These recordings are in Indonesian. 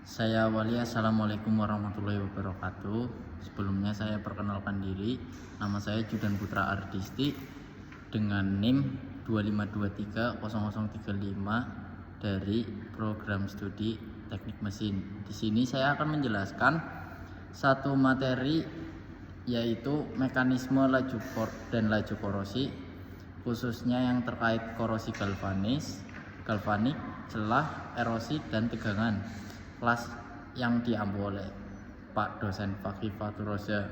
Saya awali, assalamualaikum warahmatullahi wabarakatuh. Sebelumnya saya perkenalkan diri, nama saya Judan Putra Ardisti dengan NIM 252300035 dari program studi teknik mesin. Di sini saya akan menjelaskan satu materi, yaitu mekanisme dan laju korosi, khususnya yang terkait korosi galvanik, celah, erosi, dan tegangan. Kelas yang diampu oleh Pak dosen Fakih Faturoza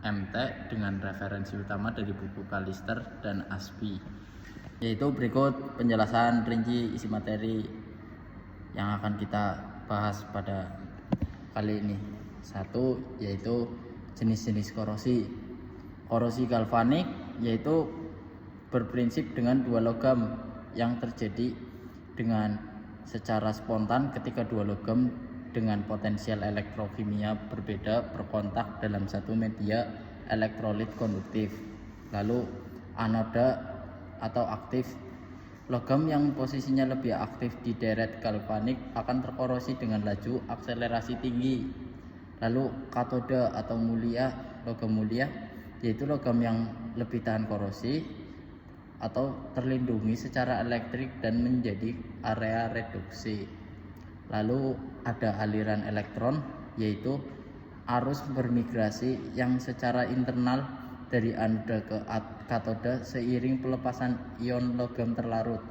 MT dengan referensi utama dari buku Kalister dan Aspi. Yaitu berikut penjelasan rinci isi materi yang akan kita bahas pada kali ini. Satu, yaitu jenis-jenis korosi. Korosi galvanik yaitu berprinsip dengan dua logam yang terjadi dengan secara spontan ketika dua logam dengan potensial elektrokimia berbeda berkontak dalam satu media elektrolit konduktif. Lalu anoda atau aktif, logam yang posisinya lebih aktif di deret galvanik akan terkorosi dengan laju akselerasi tinggi. Lalu katoda atau logam mulia yaitu logam yang lebih tahan korosi atau terlindungi secara elektrik dan menjadi area reduksi. Lalu ada aliran elektron, yaitu arus bermigrasi yang secara internal dari anoda ke katoda seiring pelepasan ion logam terlarut.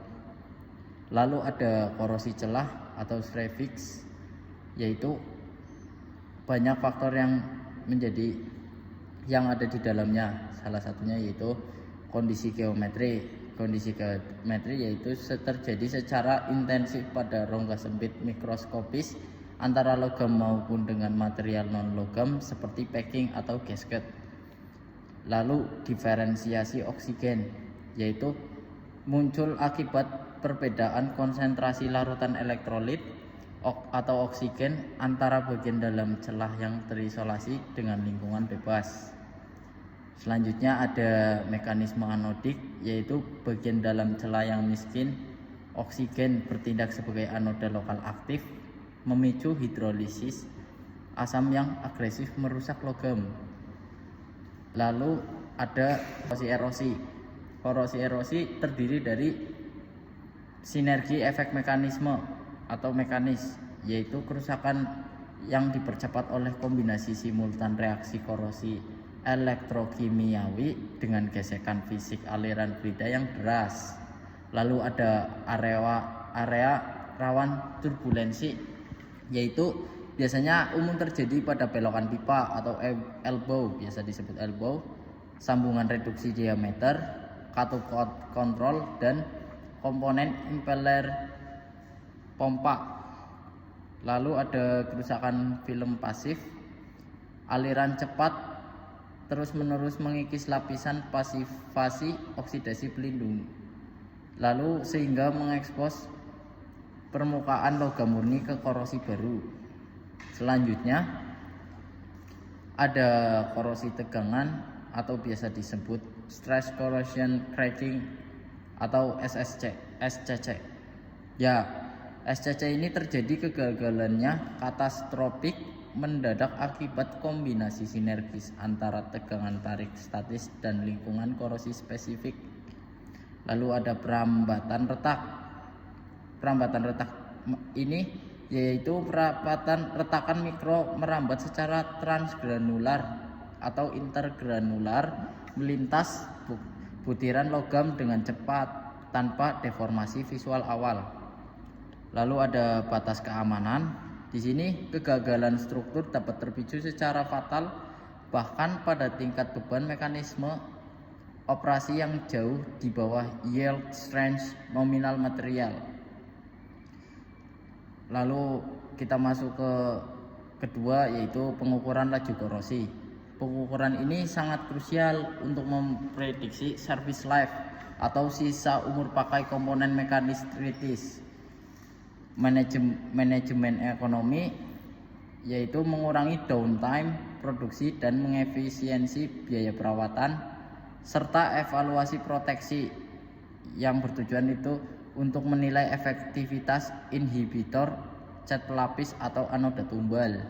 Lalu ada korosi celah atau strefix, yaitu banyak faktor yang ada di dalamnya. Salah satunya yaitu kondisi geometri. Kondisi geometri yaitu terjadi secara intensif pada rongga sempit mikroskopis antara logam maupun dengan material non logam seperti packing atau gasket. Lalu diferensiasi oksigen, yaitu muncul akibat perbedaan konsentrasi larutan elektrolit atau oksigen antara bagian dalam celah yang terisolasi dengan lingkungan bebas. Selanjutnya ada mekanisme anodik, yaitu bagian dalam celah yang miskin oksigen bertindak sebagai anoda lokal aktif, memicu hidrolisis asam yang agresif merusak logam. Lalu ada korosi erosi. Korosi erosi terdiri dari sinergi efek mekanisme atau mekanis, yaitu kerusakan yang dipercepat oleh kombinasi simultan reaksi korosi elektrokimiawi dengan gesekan fisik aliran fluida yang deras. Lalu ada area rawan turbulensi, yaitu biasanya umum terjadi pada belokan pipa atau elbow, biasa disebut elbow, sambungan reduksi diameter, cathode control, dan komponen impeller pompa. Lalu ada kerusakan film pasif, aliran cepat terus-menerus mengikis lapisan pasifasi oksidasi pelindung, lalu sehingga mengekspos permukaan logam murni ke korosi baru. Selanjutnya ada korosi tegangan atau biasa disebut stress corrosion cracking atau SCC. Ya, SCC ini terjadi kegagalannya katastrofik mendadak akibat kombinasi sinergis antara tegangan tarik statis dan lingkungan korosi spesifik. Lalu ada perambatan retak. Perambatan retak ini yaitu retakan mikro merambat secara transgranular atau intergranular melintas butiran logam dengan cepat tanpa deformasi visual awal. Lalu ada batas keamanan. Di sini kegagalan struktur dapat terpicu secara fatal bahkan pada tingkat beban mekanisme operasi yang jauh di bawah yield strength nominal material. Lalu kita masuk ke kedua, yaitu pengukuran laju korosi. Pengukuran ini sangat krusial untuk memprediksi service life atau sisa umur pakai komponen mekanis kritis. Manajemen ekonomi yaitu mengurangi downtime produksi dan mengefisiensi biaya perawatan, serta evaluasi proteksi yang bertujuan itu untuk menilai efektivitas inhibitor cat pelapis atau anoda tumbal.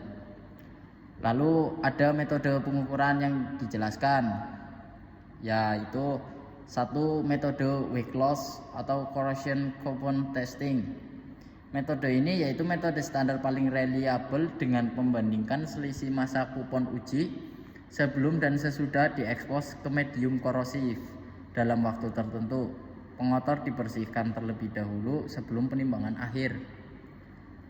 Lalu ada metode pengukuran yang dijelaskan, yaitu satu metode weight loss atau corrosion coupon testing. Metode ini yaitu metode standar paling reliable dengan membandingkan selisih massa kupon uji sebelum dan sesudah diekspos ke medium korosif dalam waktu tertentu. Pengotor dibersihkan terlebih dahulu sebelum penimbangan akhir.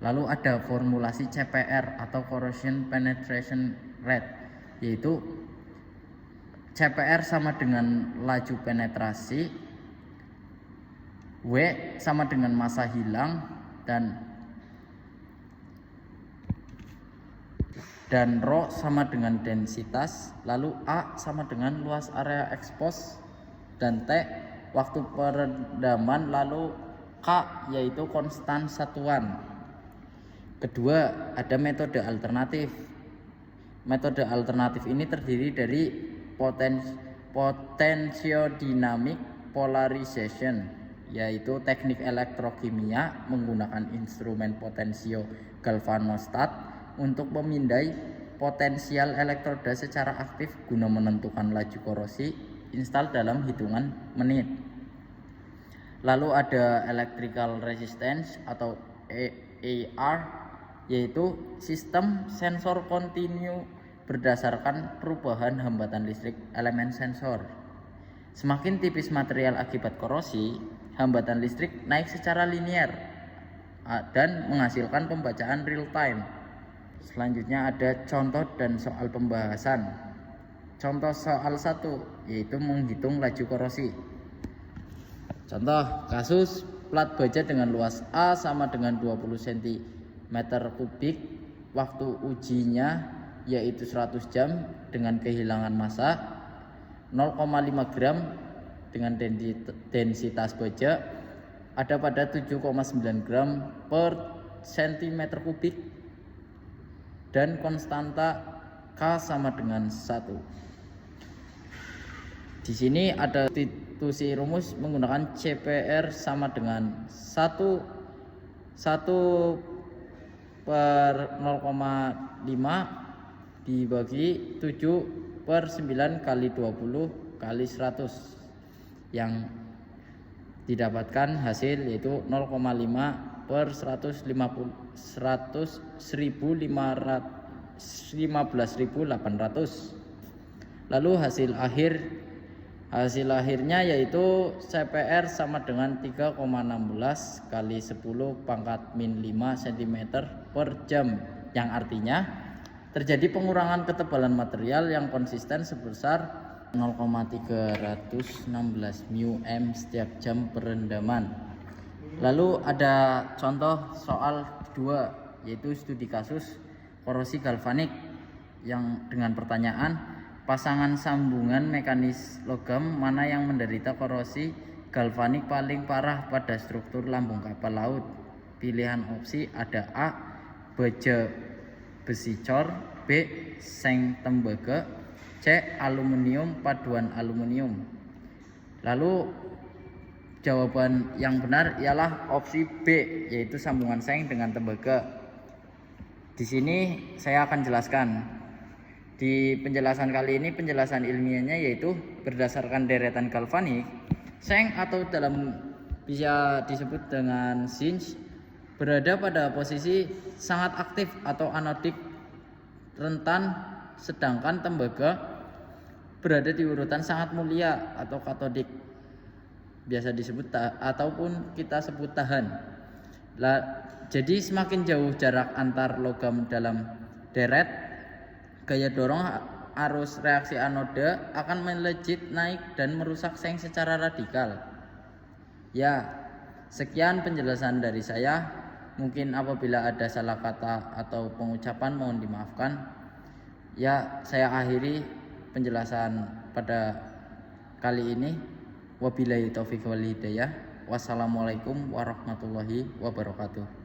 Lalu ada formulasi CPR atau corrosion penetration rate, yaitu CPR sama dengan laju penetrasi, W sama dengan massa hilang, dan Rho sama dengan densitas, lalu A sama dengan luas area ekspos, dan T waktu peredaman, lalu K yaitu konstan satuan. Kedua, ada metode alternatif. Metode alternatif ini terdiri dari potentiodynamic polarization, yaitu teknik elektrokimia menggunakan instrumen potensio galvanostat untuk memindai potensial elektroda secara aktif guna menentukan laju korosi install dalam hitungan menit. Lalu ada electrical resistance atau EAR, yaitu sistem sensor kontinu berdasarkan perubahan hambatan listrik elemen sensor. Semakin tipis material akibat korosi, hambatan listrik naik secara linear dan menghasilkan pembacaan real time. Selanjutnya ada contoh dan soal pembahasan. Contoh soal 1 yaitu menghitung laju korosi. Contoh kasus plat baja dengan luas A sama dengan 20 cm kubik, waktu ujinya yaitu 100 jam dengan kehilangan massa 0,5 gram dengan densitas baja ada pada 7,9 gram per cm kubik dan konstanta K sama dengan 1. Di sini ada substitusi rumus menggunakan CPR sama dengan 1/0,5 dibagi 7/9 kali 20 kali 100, yang didapatkan hasil yaitu 0,5/15.800. Lalu hasil akhirnya yaitu CPR sama dengan 3,16 kali 10 pangkat min 5 cm per jam, yang artinya terjadi pengurangan ketebalan material yang konsisten sebesar 0,316 μm setiap jam perendaman. Lalu ada contoh soal 2 yaitu studi kasus korosi galvanik yang dengan pertanyaan, pasangan sambungan mekanis logam mana yang menderita korosi galvanik paling parah pada struktur lambung kapal laut. Pilihan opsi ada A, baja besi cor, B, seng tembaga, C, aluminium paduan aluminium. Lalu jawaban yang benar ialah opsi B, yaitu sambungan seng dengan tembaga. Di sini saya akan jelaskan. Di penjelasan kali ini penjelasan ilmiahnya yaitu berdasarkan deretan galvanik, seng atau dalam bisa disebut dengan singe berada pada posisi sangat aktif atau anodik rentan, sedangkan tembaga berada di urutan sangat mulia atau katodik, biasa disebut ataupun kita sebut tahan. Jadi semakin jauh jarak antar logam dalam deret, gaya dorong arus reaksi anoda akan melejit naik dan merusak seng secara radikal. Ya, sekian penjelasan dari saya. Mungkin apabila ada salah kata atau pengucapan mohon dimaafkan. Ya, saya akhiri penjelasan pada kali ini. Wabillahi taufiq wal hidayah. Wassalamualaikum warahmatullahi wabarakatuh.